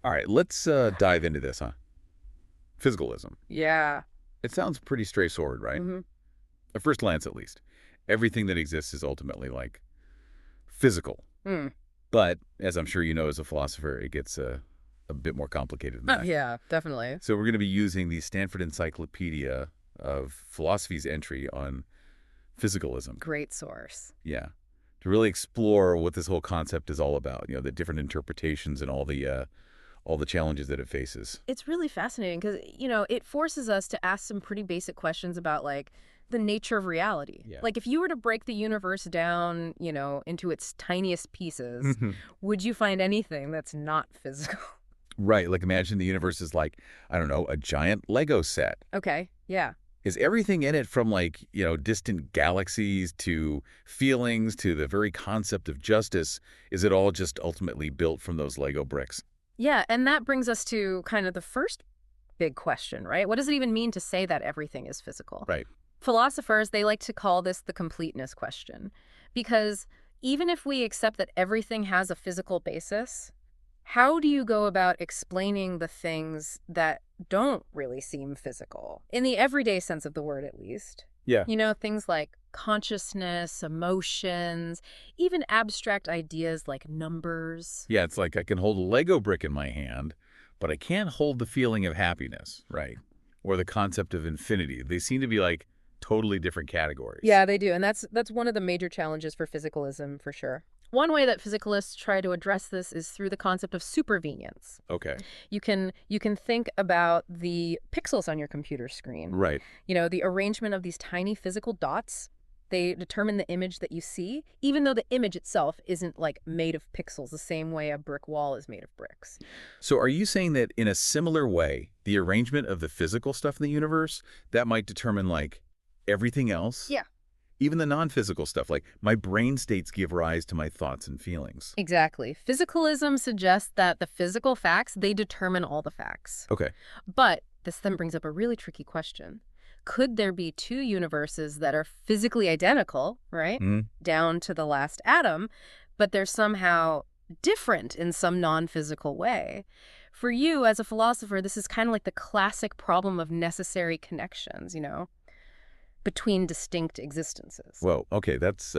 All right, let's dive into this, huh? Physicalism. Yeah. It sounds pretty straightforward, right? hmm At first glance, at least. Everything that exists is ultimately, like, physical. Hmm. But, as I'm sure you know as a philosopher, it gets a bit more complicated than that. Yeah, definitely. So we're going to be using the Stanford Encyclopedia of Philosophy's entry on physicalism. Great source. Yeah. To really explore what this whole concept is all about, the different interpretations and all the challenges that it faces. It's really fascinating because, it forces us to ask some pretty basic questions about, like, the nature of reality. Yeah. Like, if you were to break the universe down, into its tiniest pieces, would you find anything that's not physical? Right. Like imagine the universe is like, I don't know, a giant Lego set. Okay, yeah. Is everything in it from like, distant galaxies to feelings to the very concept of justice, is it all just ultimately built from those Lego bricks? Yeah, and that brings us to kind of the first big question, right? What does it even mean to say that everything is physical? Right. Philosophers, they like to call this the completeness question, because even if we accept that everything has a physical basis, how do you go about explaining the things that don't really seem physical? In the everyday sense of the word, at least. Yeah. Things like consciousness, emotions, even abstract ideas like numbers. Yeah, it's like I can hold a Lego brick in my hand, but I can't hold the feeling of happiness, right? Or the concept of infinity. They seem to be like totally different categories. Yeah, they do. And that's one of the major challenges for physicalism, for sure. One way that physicalists try to address this is through the concept of supervenience. Okay. You can think about the pixels on your computer screen. Right. The arrangement of these tiny physical dots. They determine the image that you see, even though the image itself isn't like made of pixels the same way a brick wall is made of bricks. So are you saying that in a similar way, the arrangement of the physical stuff in the universe, that might determine like everything else? Yeah. Even the non-physical stuff, like my brain states give rise to my thoughts and feelings. Exactly. Physicalism suggests that the physical facts, they determine all the facts. Okay. But this then brings up a really tricky question. Could there be two universes that are physically identical, right? Mm. Down to the last atom, but they're somehow different in some non-physical way? For you, as a philosopher, this is kind of like the classic problem of necessary connections, between distinct existences. Well, okay, that's,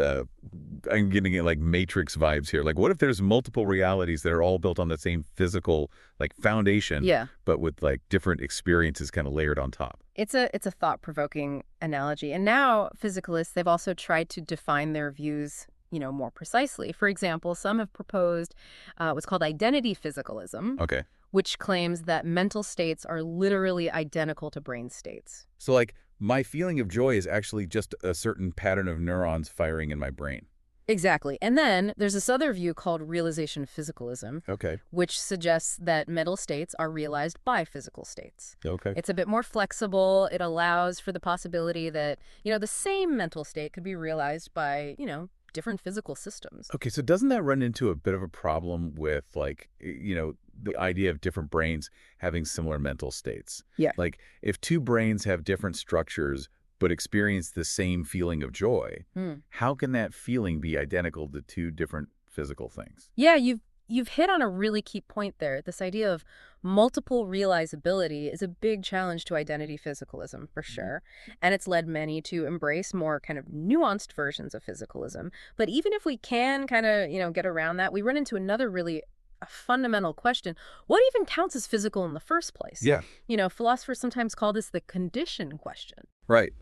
I'm getting like Matrix vibes here. Like, what if there's multiple realities that are all built on the same physical, like, foundation, Yeah. but with, like, different experiences kind of layered on top? It's a thought-provoking analogy. And now physicalists, they've also tried to define their views, more precisely. For example, some have proposed what's called identity physicalism, Okay. which claims that mental states are literally identical to brain states. So, like, my feeling of joy is actually just a certain pattern of neurons firing in my brain. Exactly. And then there's this other view called realization physicalism, Okay. which suggests that mental states are realized by physical states. Okay. It's a bit more flexible. It allows for the possibility that, the same mental state could be realized by, different physical systems. Okay, so doesn't that run into a bit of a problem with like, the idea of different brains having similar mental states? Yeah. Like if two brains have different structures but experience the same feeling of joy, Hmm. how can that feeling be identical to two different physical things? Yeah, you've hit on a really key point there. This idea of multiple realizability is a big challenge to identity physicalism, for sure. And it's led many to embrace more kind of nuanced versions of physicalism. But even if we can kind of, get around that, we run into another really a fundamental question. What even counts as physical in the first place? Yeah. Philosophers sometimes call this the condition question. Right.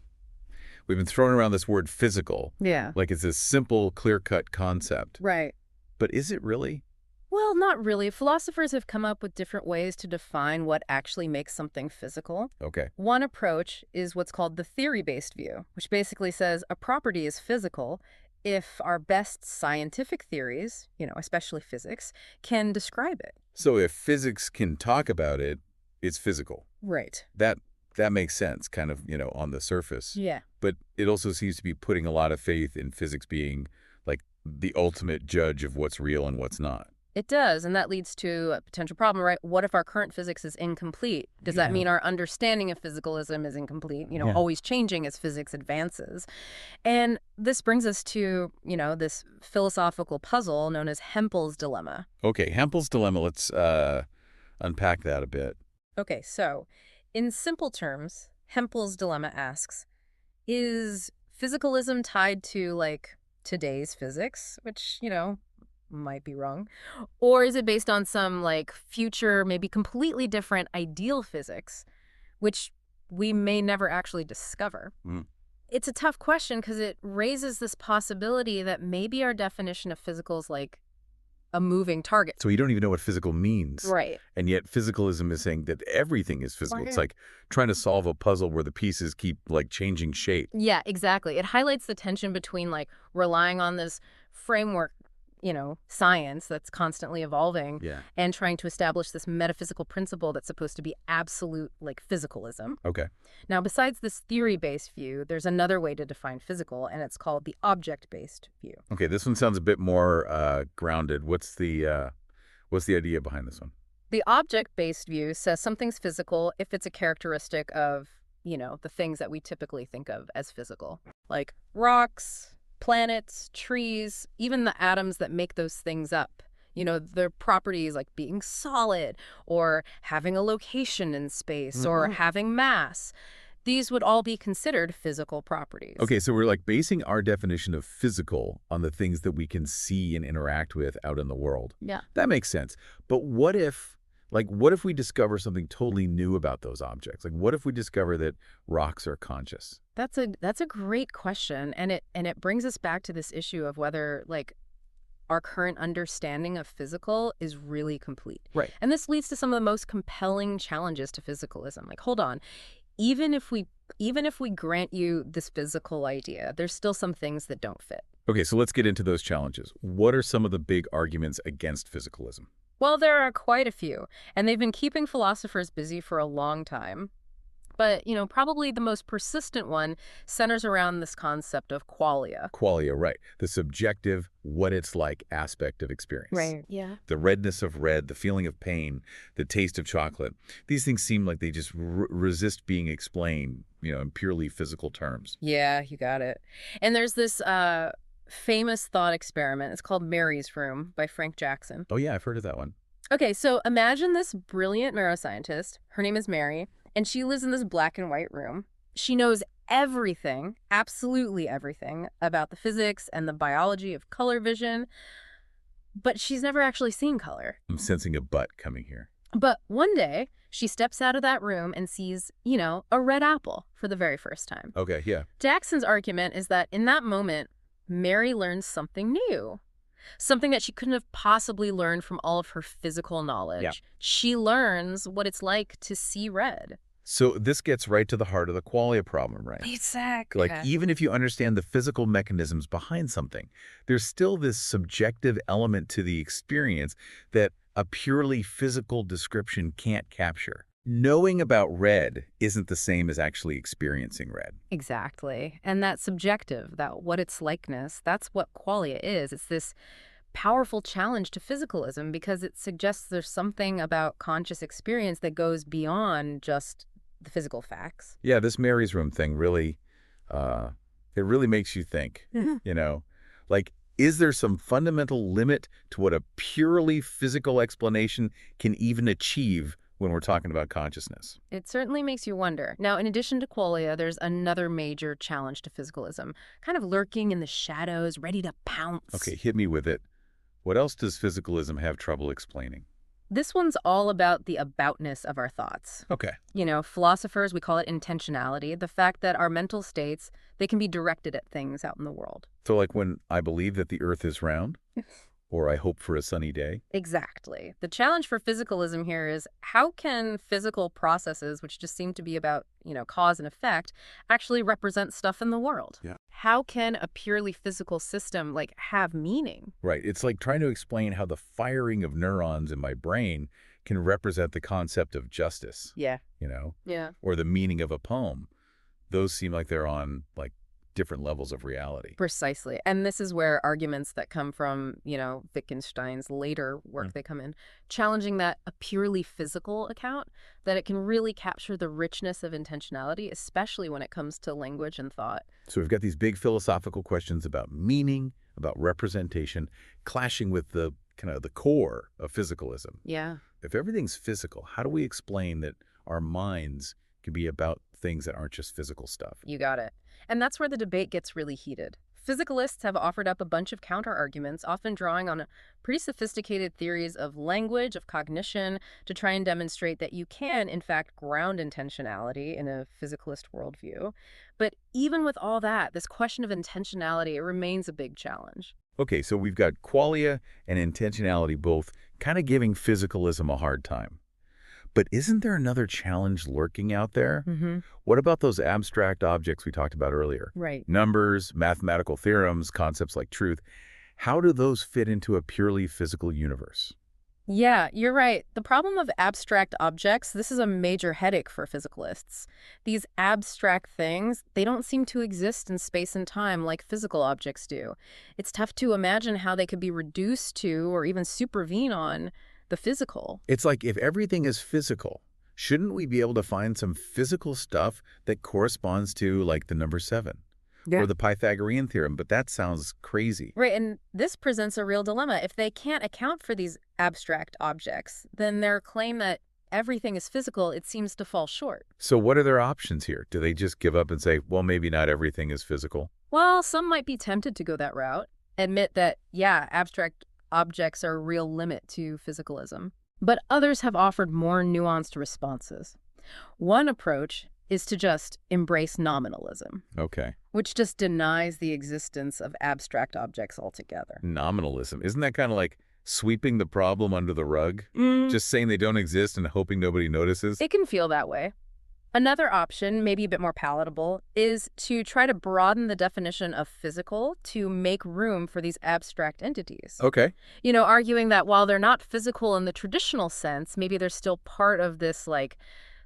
We've been throwing around this word physical Yeah. like it's this simple, clear-cut concept. Right. But is it really? Well, not really. Philosophers have come up with different ways to define what actually makes something physical. Okay. One approach is what's called the theory-based view, which basically says a property is physical if our best scientific theories, especially physics, can describe it. So if physics can talk about it, it's physical. Right. That makes sense, kind of, on the surface. Yeah. But it also seems to be putting a lot of faith in physics being like the ultimate judge of what's real and what's not. It does, and that leads to a potential problem, right? What if our current physics is incomplete? Does that mean our understanding of physicalism is incomplete, always changing as physics advances? And this brings us to, this philosophical puzzle known as Hempel's dilemma. Okay, Hempel's dilemma. Let's Unpack that a bit. Okay, so in simple terms, Hempel's dilemma asks, is physicalism tied to, like, today's physics, which, might be wrong, or is it based on some, like, future, maybe completely different ideal physics, which we may never actually discover? Mm. It's a tough question because it raises this possibility that maybe our definition of physical is like a moving target. So you don't even know what physical means. Right. And yet physicalism is saying that everything is physical. It's like trying to solve a puzzle where the pieces keep like changing shape. Yeah, exactly. It highlights the tension between like relying on this framework, science that's constantly evolving Yeah. and trying to establish this metaphysical principle that's supposed to be absolute, like physicalism. Okay. Now, besides this theory-based view, there's another way to define physical, and it's called the object-based view. Okay, this one sounds a bit more grounded. What's the idea behind this one? The object-based view says something's physical if it's a characteristic of, the things that we typically think of as physical, like rocks, planets, trees, even the atoms that make those things up. Their properties like being solid or having a location in space or having mass. These would all be considered physical properties. Okay, so we're like basing our definition of physical on the things that we can see and interact with out in the world. Yeah. That makes sense. But what if we discover something totally new about those objects? Like what if we discover that rocks are conscious? That's a great question, and it brings us back to this issue of whether like our current understanding of physical is really complete. Right. And this leads to some of the most compelling challenges to physicalism. Like, hold on. Even if we grant you this physical idea, there's still some things that don't fit. Okay, so let's get into those challenges. What are some of the big arguments against physicalism? Well, there are quite a few, and they've been keeping philosophers busy for a long time. But, probably the most persistent one centers around this concept of qualia. Qualia, right. The subjective, what it's like aspect of experience. Yeah. The redness of red, the feeling of pain, the taste of chocolate. These things seem like they just resist being explained, in purely physical terms. Yeah, you got it. And there's this famous thought experiment. It's called Mary's Room by Frank Jackson. Oh, yeah, I've heard of that one. Okay, so imagine this brilliant neuroscientist. Her name is Mary, and she lives in this black and white room. She knows everything, absolutely everything, about the physics and the biology of color vision, but she's never actually seen color. I'm sensing a but coming here. But one day, she steps out of that room and sees, a red apple for the very first time. Okay, yeah. Jackson's argument is that in that moment, Mary learns something new. Something that she couldn't have possibly learned from all of her physical knowledge. Yeah. She learns what it's like to see red. So this gets right to the heart of the qualia problem, right? Exactly. Like, even if you understand the physical mechanisms behind something, there's still this subjective element to the experience that a purely physical description can't capture. Knowing about red isn't the same as actually experiencing red. Exactly. And that subjective, that what it's likeness, that's what qualia is. It's this powerful challenge to physicalism because it suggests there's something about conscious experience that goes beyond just the physical facts. Yeah, this Mary's Room thing really, it really makes you think, like, is there some fundamental limit to what a purely physical explanation can even achieve when we're talking about consciousness? It certainly makes you wonder. Now, in addition to qualia, there's another major challenge to physicalism, kind of lurking in the shadows, ready to pounce. Okay, hit me with it. What else does physicalism have trouble explaining? This one's all about the aboutness of our thoughts. Okay. Philosophers, we call it intentionality, the fact that our mental states, they can be directed at things out in the world. So like when I believe that the earth is round, or I hope for a sunny day? Exactly. The challenge for physicalism here is how can physical processes, which just seem to be about, cause and effect, actually represent stuff in the world? Yeah. How can a purely physical system, have meaning? Right. It's like trying to explain how the firing of neurons in my brain can represent the concept of justice. Yeah. Yeah. Or the meaning of a poem. Those seem like they're on, different levels of reality. Precisely. And this is where arguments that come from, Wittgenstein's later work, they come in, challenging that a purely physical account, that it can really capture the richness of intentionality, especially when it comes to language and thought. So we've got these big philosophical questions about meaning, about representation, clashing with the kind of the core of physicalism. Yeah, If everything's physical, how do we explain that our minds can be about things that aren't just physical stuff? you got it. And that's where the debate gets really heated. Physicalists have offered up a bunch of counterarguments, often drawing on pretty sophisticated theories of language, of cognition, to try and demonstrate that you can, in fact, ground intentionality in a physicalist worldview. But even with all that, this question of intentionality, it remains a big challenge. Okay, so we've got qualia and intentionality both kind of giving physicalism a hard time. But isn't there another challenge lurking out there? Mm-hmm. What about those abstract objects we talked about earlier? Right. Numbers, mathematical theorems, concepts like truth. How do those fit into a purely physical universe? Yeah, you're right. The problem of abstract objects, this is a major headache for physicalists. These abstract things, they don't seem to exist in space and time like physical objects do. It's tough to imagine how they could be reduced to or even supervene on the physical. It's like if everything is physical, shouldn't we be able to find some physical stuff that corresponds to, like, the number 7? Or the Pythagorean theorem, but that sounds crazy. Right, and this presents a real dilemma. If they can't account for these abstract objects, then their claim that everything is physical, it seems to fall short. So what are their options here? Do they just give up and say, well, maybe not everything is physical? Well, some might be tempted to go that route, admit that, yeah, abstract objects are a real limit to physicalism. But others have offered more nuanced responses. One approach is to just embrace nominalism, Okay. which just denies the existence of abstract objects altogether. Nominalism. Isn't that kind of like sweeping the problem under the rug? Mm, Just saying they don't exist and hoping nobody notices? it can feel that way. Another option, maybe a bit more palatable, is to try to broaden the definition of physical to make room for these abstract entities. Okay. Arguing that while they're not physical in the traditional sense, maybe they're still part of this, like,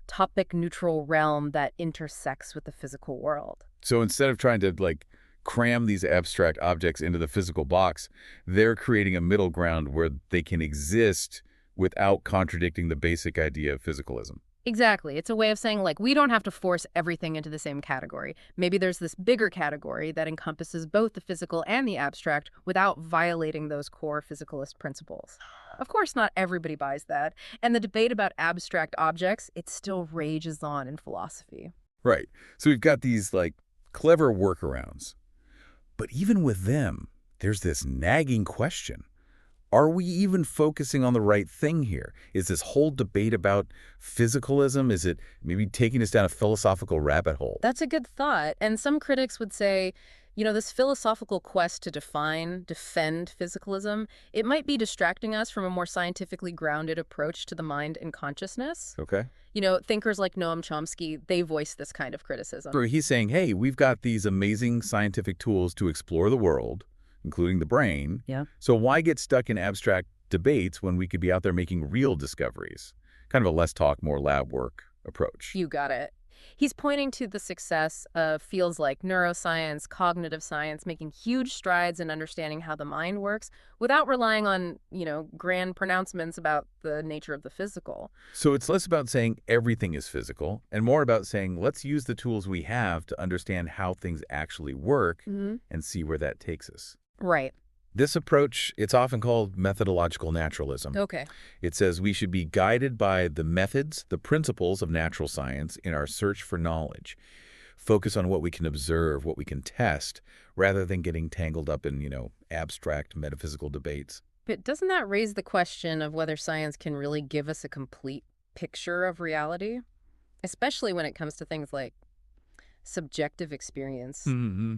topic neutral realm that intersects with the physical world. So instead of trying to, like, cram these abstract objects into the physical box, they're creating a middle ground where they can exist without contradicting the basic idea of physicalism. Exactly. It's a way of saying, like, we don't have to force everything into the same category. Maybe there's this bigger category that encompasses both the physical and the abstract without violating those core physicalist principles. Of course, not everybody buys that. And the debate about abstract objects, it still rages on in philosophy. Right. So we've got these, like, clever workarounds. But even with them, there's this nagging question. Are we even focusing on the right thing here? Is this whole debate about physicalism, is it maybe taking us down a philosophical rabbit hole? That's a good thought. And some critics would say, this philosophical quest to defend physicalism, it might be distracting us from a more scientifically grounded approach to the mind and consciousness. Okay. Thinkers like Noam Chomsky, they voice this kind of criticism. So he's saying, hey, we've got these amazing scientific tools to explore the world, including the brain. Yeah. So why get stuck in abstract debates when we could be out there making real discoveries? Kind of a less talk, more lab work approach. You got it. He's pointing to the success of fields like neuroscience, cognitive science, making huge strides in understanding how the mind works without relying on, grand pronouncements about the nature of the physical. So it's less about saying everything is physical and more about saying, let's use the tools we have to understand how things actually work and see where that takes us. Right. This approach, it's often called methodological naturalism. Okay. It says we should be guided by the methods, the principles of natural science in our search for knowledge. Focus on what we can observe, what we can test, rather than getting tangled up in, abstract metaphysical debates. But doesn't that raise the question of whether science can really give us a complete picture of reality? Especially when it comes to things like subjective experience.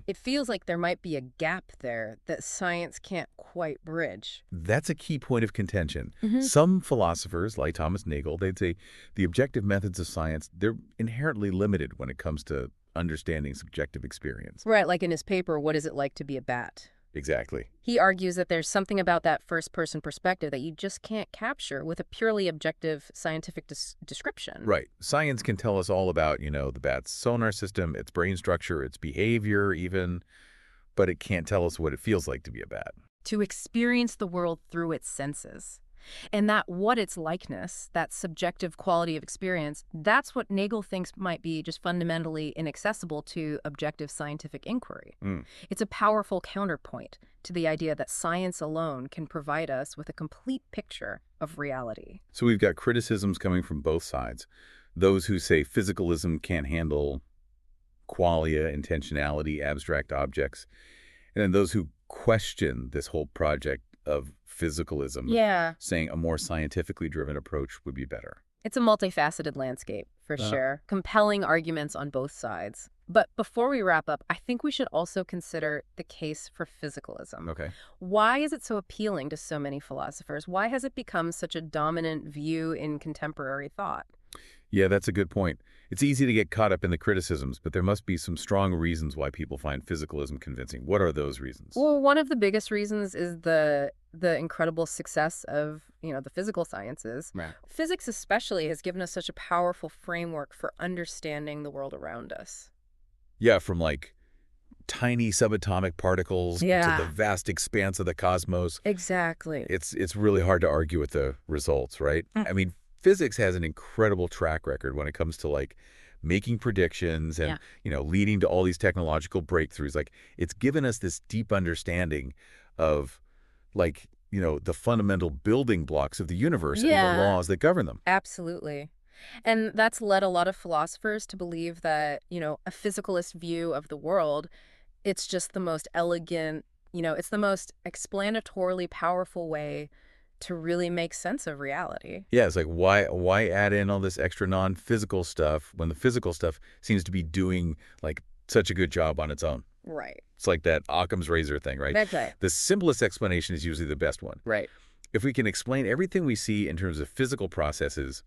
It feels like there might be a gap there that science can't quite bridge. That's a key point of contention. Some philosophers, like Thomas Nagel, they'd say the objective methods of science, they're inherently limited when it comes to understanding subjective experience. Right, like in his paper, What Is It Like to Be a Bat? Exactly. He argues that there's something about that first-person perspective that you just can't capture with a purely objective scientific description. Right. Science can tell us all about, the bat's sonar system, its brain structure, its behavior even, but it can't tell us what it feels like to be a bat. To experience the world through its senses. And that what it's likeness, that subjective quality of experience, that's what Nagel thinks might be just fundamentally inaccessible to objective scientific inquiry. Mm. It's a powerful counterpoint to the idea that science alone can provide us with a complete picture of reality. So we've got criticisms coming from both sides. Those who say physicalism can't handle qualia, intentionality, abstract objects, and then those who question this whole project of physicalism, Yeah. saying a more scientifically driven approach would be better. It's a multifaceted landscape, for sure. Compelling arguments on both sides. But before we wrap up, I think we should also consider the case for physicalism. Okay. Why is it so appealing to so many philosophers? Why has it become such a dominant view in contemporary thought? Yeah, that's a good point. It's easy to get caught up in the criticisms, but there must be some strong reasons why people find physicalism convincing. What are those reasons? Well, one of the biggest reasons is the incredible success of, the physical sciences. Right. Physics especially has given us such a powerful framework for understanding the world around us. Yeah, from like tiny subatomic particles to Yeah. the vast expanse of the cosmos. Exactly. It's really hard to argue with the results, right? I mean, physics has an incredible track record when it comes to like making predictions and, leading to all these technological breakthroughs. Like it's given us this deep understanding of like, the fundamental building blocks of the universe and the laws that govern them. Absolutely. And that's led a lot of philosophers to believe that, a physicalist view of the world, it's just the most elegant, it's the most explanatorily powerful way to really make sense of reality. Yeah, it's like why add in all this extra non-physical stuff when the physical stuff seems to be doing like such a good job on its own? Right. It's like that Occam's razor thing, right? That's right. The simplest explanation is usually the best one. Right. If we can explain everything we see in terms of physical processes,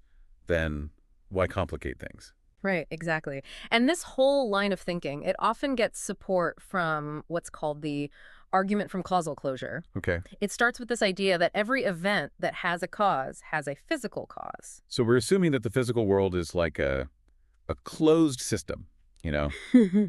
then why complicate things? Right, exactly. And this whole line of thinking, it often gets support from what's called the argument from causal closure. Okay. It starts with this idea that every event that has a cause has a physical cause. So we're assuming that the physical world is like a closed system,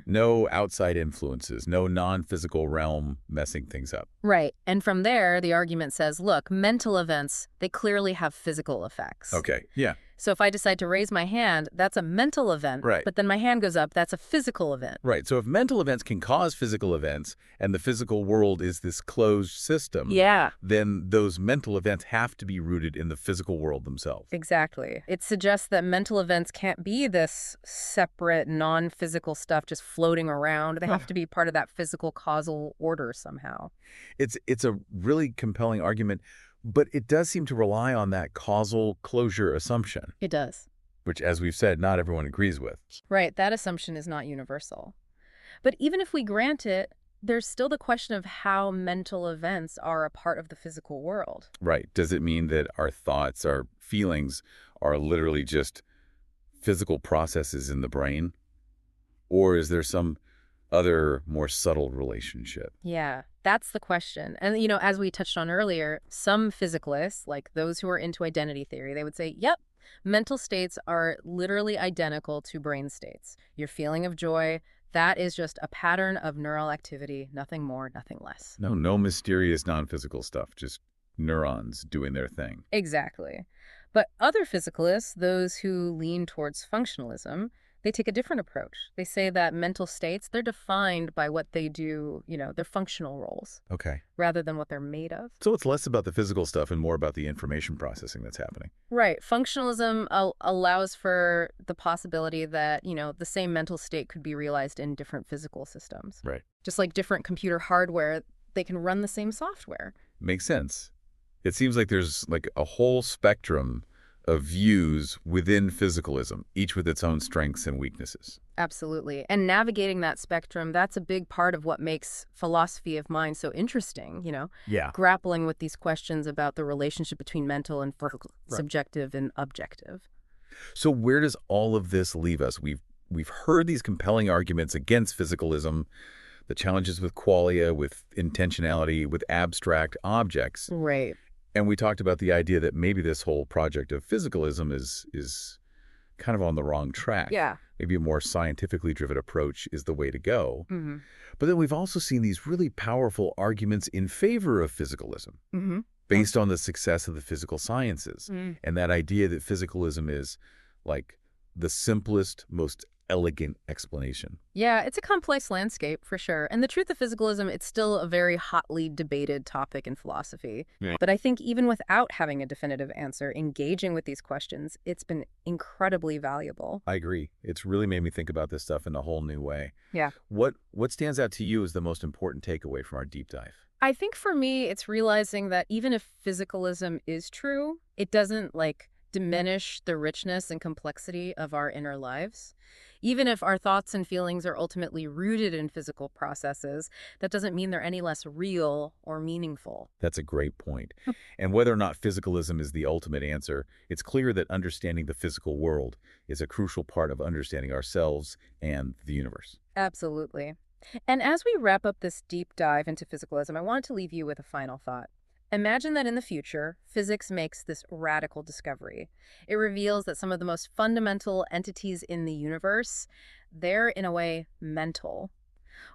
no outside influences, no non-physical realm messing things up. Right. And from there, the argument says, look, mental events, they clearly have physical effects. Okay. Yeah. So if I decide to raise my hand, that's a mental event. Right. But then my hand goes up, that's a physical event. Right. So if mental events can cause physical events and the physical world is this closed system, Yeah. then those mental events have to be rooted in the physical world themselves. Exactly. It suggests that mental events can't be this separate, non-physical stuff just floating around. They have to be part of that physical causal order somehow. It's a really compelling argument, but it does seem to rely on that causal closure assumption, It does. which, as we've said, not everyone agrees with. Right. That assumption is not universal. But even if we grant it, there's still the question of how mental events are a part of the physical world. Right. Does it mean that our thoughts, our feelings are literally just physical processes in the brain? Or is there some other, more subtle relationship? Yeah, that's the question. And, as we touched on earlier, some physicalists, like those who are into identity theory, they would say, yep, mental states are literally identical to brain states. Your feeling of joy, that is just a pattern of neural activity, nothing more, nothing less. No mysterious non-physical stuff, just neurons doing their thing. Exactly. But other physicalists, those who lean towards functionalism, they take a different approach. They say that mental states, they're defined by what they do, their functional roles, Okay. rather than what they're made of. So it's less about the physical stuff and more about the information processing that's happening. Right. Functionalism allows for the possibility that, the same mental state could be realized in different physical systems. Right. Just like different computer hardware, they can run the same software. Makes sense. It seems like there's like a whole spectrum of views within physicalism, each with its own strengths and weaknesses. Absolutely. And navigating that spectrum, that's a big part of what makes philosophy of mind so interesting, Yeah. grappling with these questions about the relationship between mental and subjective and objective. So where does all of this leave us? We've heard these compelling arguments against physicalism, the challenges with qualia, with intentionality, with abstract objects. Right. And we talked about the idea that maybe this whole project of physicalism is kind of on the wrong track. Yeah. Maybe a more scientifically driven approach is the way to go. Mm-hmm. But then we've also seen these really powerful arguments in favor of physicalism. Mm-hmm. based on the success of the physical sciences. Mm. And that idea that physicalism is like the simplest, most elegant explanation. Yeah, it's a complex landscape for sure. And the truth of physicalism, it's still a very hotly debated topic in philosophy. Yeah. But I think even without having a definitive answer, engaging with these questions, it's been incredibly valuable. I agree. It's really made me think about this stuff in a whole new way. Yeah. What stands out to you as the most important takeaway from our deep dive? I think for me, it's realizing that even if physicalism is true, it doesn't diminish the richness and complexity of our inner lives. Even if our thoughts and feelings are ultimately rooted in physical processes, that doesn't mean they're any less real or meaningful. That's a great point. And whether or not physicalism is the ultimate answer, it's clear that understanding the physical world is a crucial part of understanding ourselves and the universe. Absolutely. And as we wrap up this deep dive into physicalism, I wanted to leave you with a final thought. Imagine that in the future, physics makes this radical discovery. It reveals that some of the most fundamental entities in the universe, they're in a way mental.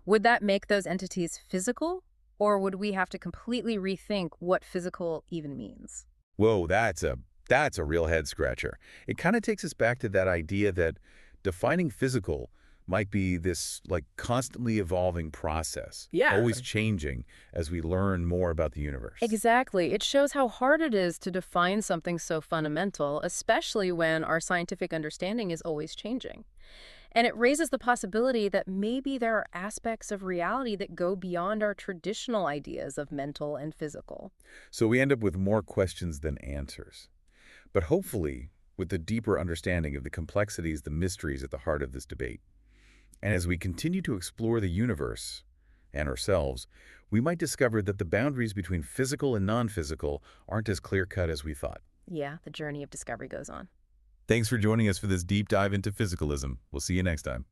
Would that make those entities physical? Or would we have to completely rethink what physical even means? Whoa, that's a real head scratcher. It kind of takes us back to that idea that defining physical might be this constantly evolving process, Yeah. always changing as we learn more about the universe. Exactly. It shows how hard it is to define something so fundamental, especially when our scientific understanding is always changing. And it raises the possibility that maybe there are aspects of reality that go beyond our traditional ideas of mental and physical. So we end up with more questions than answers. But hopefully, with the deeper understanding of the complexities, the mysteries at the heart of this debate. And as we continue to explore the universe and ourselves, we might discover that the boundaries between physical and non-physical aren't as clear-cut as we thought. Yeah, the journey of discovery goes on. Thanks for joining us for this deep dive into physicalism. We'll see you next time.